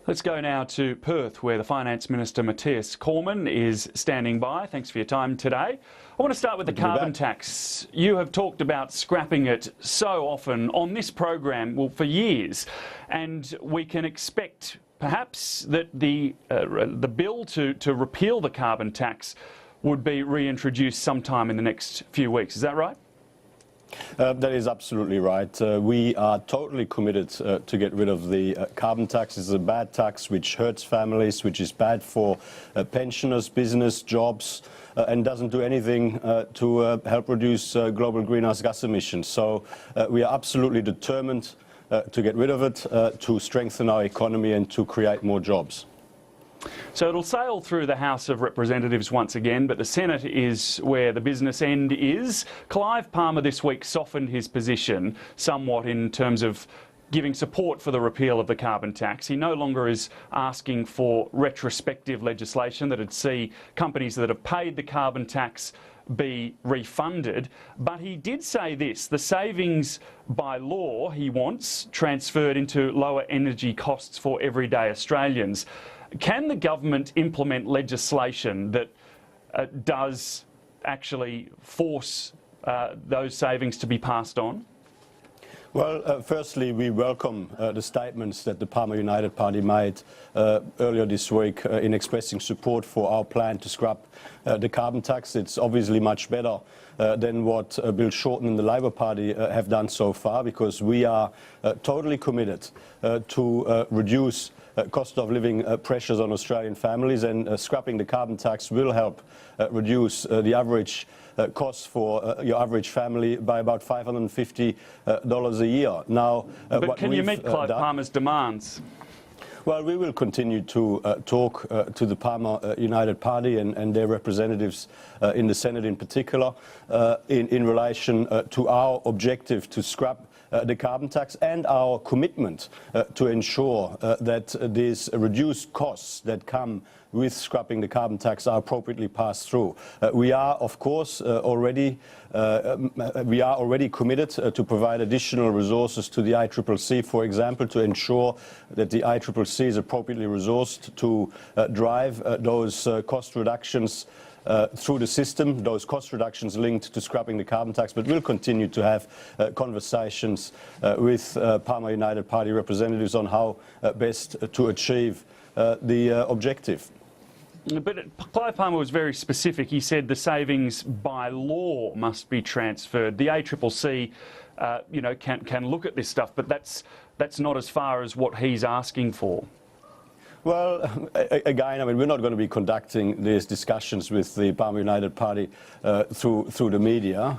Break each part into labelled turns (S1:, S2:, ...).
S1: Let's go now to Perth, where the Finance Minister Mathias Cormann is standing by. Thanks for your time today. I want to start with the carbon tax. You have talked about scrapping it so often on this program, well, for years, and we can expect perhaps that the bill to repeal the carbon tax would be reintroduced sometime in the next few weeks. Is that right?
S2: That is absolutely right. We are totally committed to get rid of the carbon tax. It's a bad tax which hurts families, which is bad for pensioners, business, jobs, and doesn't do anything to help reduce global greenhouse gas emissions. So we are absolutely determined to get rid of it, to strengthen our economy and to create more jobs.
S1: So it'll sail through the House of Representatives once again, but the Senate is where the business end is. Clive Palmer this week softened his position somewhat in terms of giving support for the repeal of the carbon tax. He no longer is asking for retrospective legislation that would see companies that have paid the carbon tax be refunded, but he did say this: the savings by law he wants transferred into lower energy costs for everyday Australians. Can the government implement legislation that does actually force those savings to be passed on?
S2: Well, firstly, we welcome the statements that the Palmer United Party made earlier this week in expressing support for our plan to scrap the carbon tax. It's obviously much better than what Bill Shorten and the Labor Party have done so far, because we are totally committed to reduce cost of living pressures on Australian families, and scrapping the carbon tax will help reduce the average costs for your average family by about $550 a year. Now,
S1: but can you meet Clive Palmer's demands?
S2: Well, we will continue to talk to the Palmer United Party and their representatives in the Senate in particular in relation to our objective to scrap the carbon tax and our commitment to ensure that these reduced costs that come with scrapping the carbon tax are appropriately passed through. We are, of course, already committed to provide additional resources to the ICCC, for example, to ensure that the ICCC is appropriately resourced to drive those cost reductions through the system, those cost reductions linked to scrapping the carbon tax. But we'll continue to have conversations with Palmer United Party representatives on how best to achieve the objective.
S1: But Clive Palmer was very specific. He said the savings by law must be transferred. The ACCC, can look at this stuff, but that's not as far as what he's asking for.
S2: Well, again, I mean, we're not going to be conducting these discussions with the Palmer United Party through the media.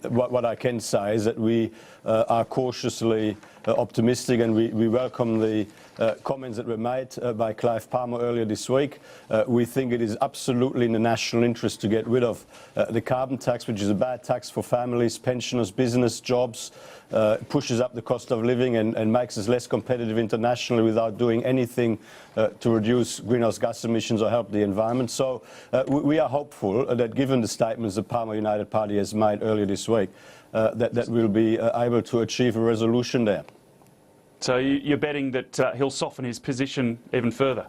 S2: What I can say is that we are cautiously optimistic, and we welcome the comments that were made by Clive Palmer earlier this week. We think it is absolutely in the national interest to get rid of the carbon tax, which is a bad tax for families, pensioners, business, jobs, pushes up the cost of living and makes us less competitive internationally without doing anything to reduce greenhouse gas emissions or help the environment. So we are hopeful that, given the statements the Palmer United Party has made earlier this week, that we'll be able to achieve a resolution there.
S1: So you're betting that he'll soften his position even further?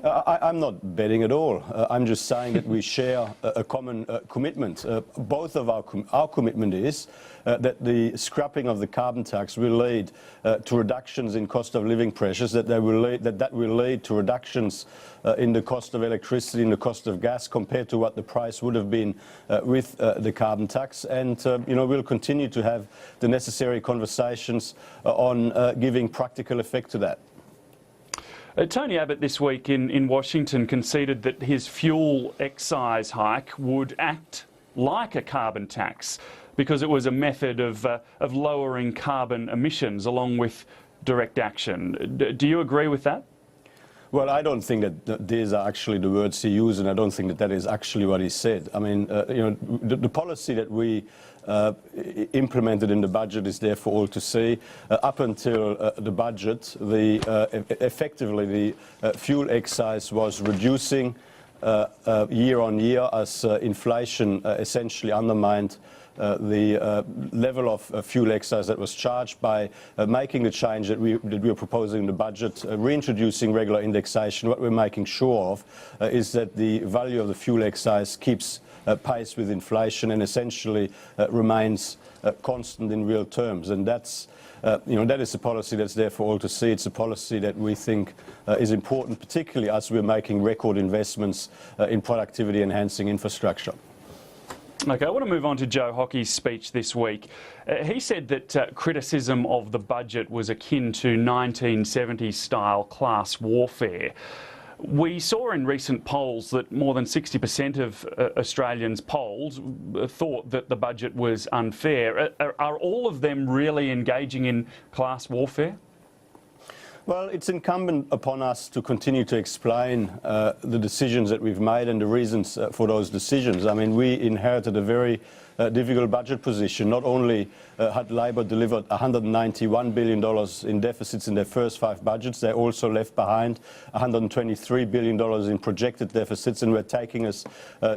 S2: I'm not betting at all. I'm just saying that we share a common commitment. Both of our commitment is that the scrapping of the carbon tax will lead to reductions in cost of living pressures, that will lead to reductions in the cost of electricity and the cost of gas compared to what the price would have been with the carbon tax. And we'll continue to have the necessary conversations on giving practical effect to that.
S1: Tony Abbott this week in Washington conceded that his fuel excise hike would act like a carbon tax because it was a method of lowering carbon emissions along with direct action. Do you agree with that?
S2: Well, I don't think that these are actually the words he used, and I don't think that is actually what he said. I mean, the policy that we implemented in the budget is there for all to see. Up until the budget, effectively the fuel excise was reducing year on year as inflation essentially undermined the level of fuel excise that was charged by making the change that we are proposing in the budget, reintroducing regular indexation. What we're making sure of is that the value of the fuel excise keeps pace with inflation and essentially remains constant in real terms. And that's that is a policy that's there for all to see. It's a policy that we think is important, particularly as we're making record investments in productivity-enhancing infrastructure.
S1: OK, I want to move on to Joe Hockey's speech this week. He said that criticism of the budget was akin to 1970s-style class warfare. We saw in recent polls that more than 60% of Australians polled thought that the budget was unfair. Are all of them really engaging in class warfare?
S2: Well, it's incumbent upon us to continue to explain the decisions that we've made and the reasons for those decisions. I mean, we inherited a very difficult budget position. Not only had Labor delivered $191 billion in deficits in their first 5 budgets, they also left behind $123 billion in projected deficits, and were taking us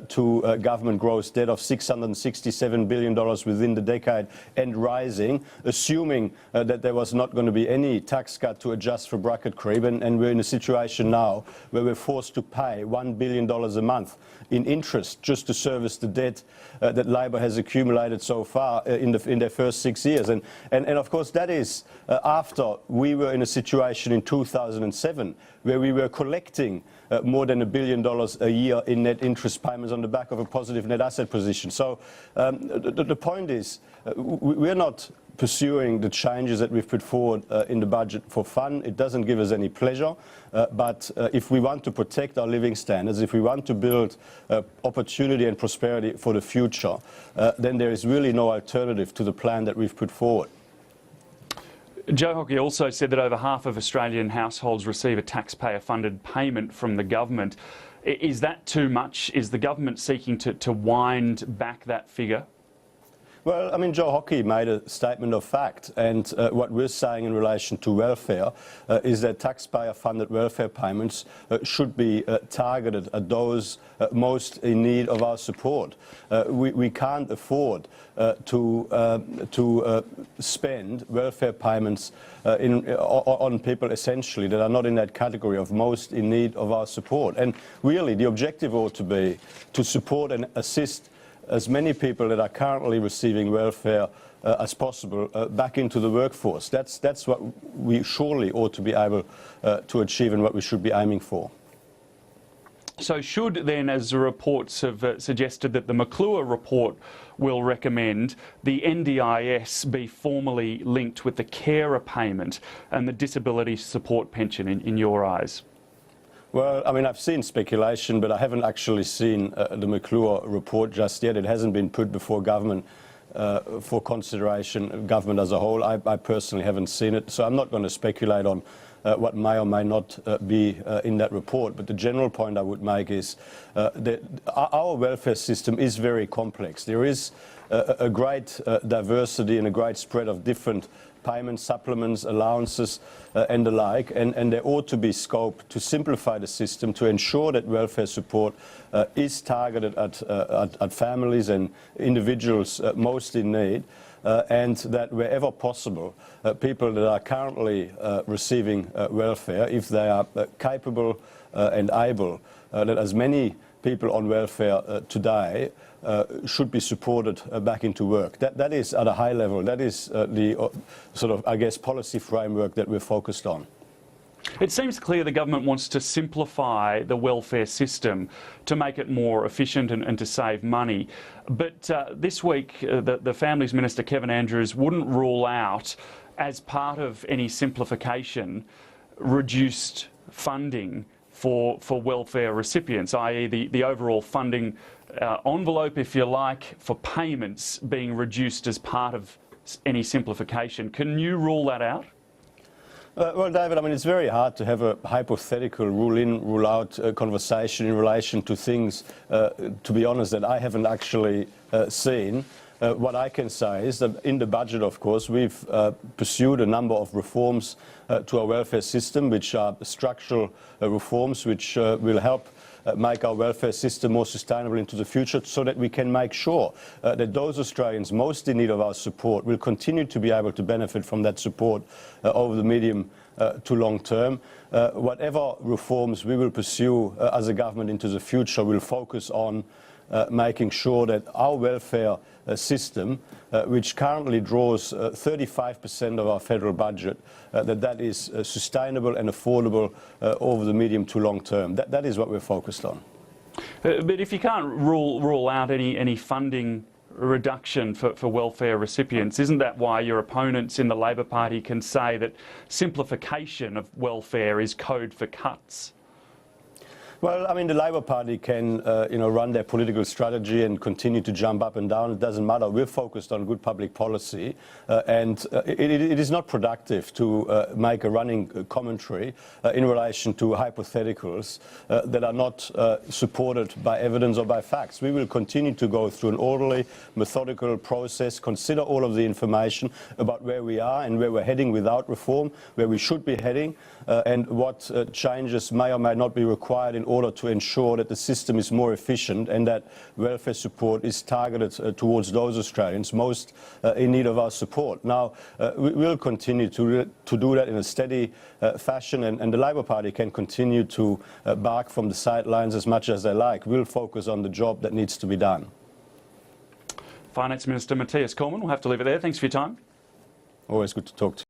S2: to a government gross debt of $667 billion within the decade and rising, assuming that there was not going to be any tax cut to adjust for bracket creep. And we're in a situation now where we're forced to pay $1 billion a month in interest just to service the debt that Labor has accumulated so far in their first 6 years. And of course, that is after we were in a situation in 2007 where we were collecting more than $1 billion a year in net interest payments on the back of a positive net asset position. So the point is, we're not pursuing the changes that we've put forward in the budget for fun. It doesn't give us any pleasure. But if we want to protect our living standards, if we want to build opportunity and prosperity for the future, then there is really no alternative to the plan that we've put forward.
S1: Joe Hockey also said that over half of Australian households receive a taxpayer-funded payment from the government. Is that too much? Is the government seeking to wind back that figure?
S2: Well, I mean, Joe Hockey made a statement of fact, and what we're saying in relation to welfare is that taxpayer-funded welfare payments should be targeted at those most in need of our support. We can't afford to spend welfare payments on people essentially that are not in that category of most in need of our support. And really, the objective ought to be to support and assist as many people that are currently receiving welfare as possible back into the workforce. That's what we surely ought to be able to achieve and what we should be aiming for.
S1: So should then, as the reports have suggested that the McClure report will recommend, the NDIS be formally linked with the carer payment and the disability support pension in your eyes?
S2: Well, I mean, I've seen speculation, but I haven't actually seen the McClure report just yet. It hasn't been put before government for consideration, government as a whole. I personally haven't seen it, so I'm not going to speculate on what may or may not be in that report. But the general point I would make is that our welfare system is very complex. There is a great diversity and a great spread of different payments, supplements, allowances and the like, and there ought to be scope to simplify the system to ensure that welfare support is targeted at families and individuals most in need, and that wherever possible, people that are currently receiving welfare, if they are capable and able, that as many people on welfare today should be supported back into work. That is at a high level. That is the sort of, I guess, policy framework that we're focused on.
S1: It seems clear the government wants to simplify the welfare system to make it more efficient and to save money. But this week, the Families Minister, Kevin Andrews, wouldn't rule out, as part of any simplification, reduced funding for welfare recipients, i.e. the overall funding envelope, if you like, for payments being reduced as part of any simplification. Can you rule that out?
S2: Well, David, I mean, it's very hard to have a hypothetical rule-in, rule-out conversation in relation to things, to be honest, that I haven't actually seen. What I can say is that in the budget, of course, we've pursued a number of reforms to our welfare system, which are structural reforms which will help make our welfare system more sustainable into the future, so that we can make sure that those Australians most in need of our support will continue to be able to benefit from that support over the medium to long term. Whatever reforms we will pursue as a government into the future will focus on making sure that our welfare system, which currently draws 35% of our federal budget, that is sustainable and affordable over the medium to long term. That is what we're focused on.
S1: But if you can't rule out any funding reduction for welfare recipients, isn't that why your opponents in the Labor Party can say that simplification of welfare is code for cuts?
S2: Well, I mean, the Labor Party can, run their political strategy and continue to jump up and down. It doesn't matter. We're focused on good public policy, and it is not productive to make a running commentary in relation to hypotheticals that are not supported by evidence or by facts. We will continue to go through an orderly, methodical process, consider all of the information about where we are and where we're heading without reform, where we should be heading, and what changes may or may not be required in order to ensure that the system is more efficient and that welfare support is targeted towards those Australians most in need of our support. Now, we will continue to do that in a steady fashion, and the Labor Party can continue to bark from the sidelines as much as they like. We'll focus on the job that needs to be done.
S1: Finance Minister Mathias Cormann, we'll have to leave it there. Thanks for your time.
S2: Always good to talk to you.